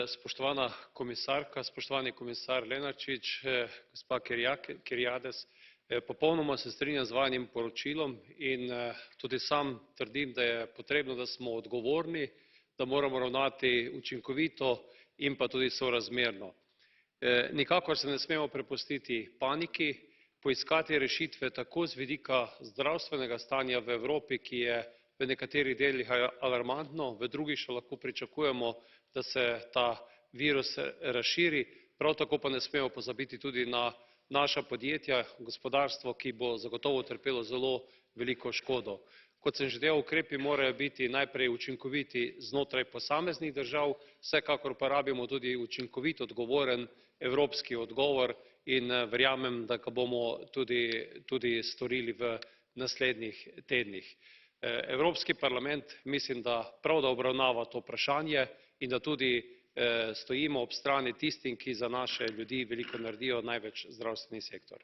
Spoštovana komisarka, spoštovani komisar Lenarčič, gospa Kyriakides, popolnoma se strinjam z vajinim poročilom in tudi sam trdim, da je potrebno, da smo odgovorni, da moramo ravnati učinkovito in pa tudi sorazmerno. Nikakor se ne smemo prepustiti paniki, poiskati rešitve tako z vidika zdravstvenega stanja v Evropi, ki je v nekaterih delih alarmantno, v drugih še lahko pričakujemo, da se ta virus razširi, prav tako pa ne smemo pozabiti tudi na naša podjetja, gospodarstvo, ki bo zagotovo utrpelo zelo veliko škodo. Kot sem že dejal, ukrepi morajo biti najprej učinkoviti znotraj posameznih držav, vsekakor pa rabimo tudi učinkovit, odgovoren evropski odgovor in verjamem, da ga bomo tudi storili v naslednjih tednih. Evropski parlament mislim, da prav da obravnava to vprašanje in da tudi stojimo ob strani tistim, ki za naše ljudi veliko naredijo, največ zdravstveni sektor.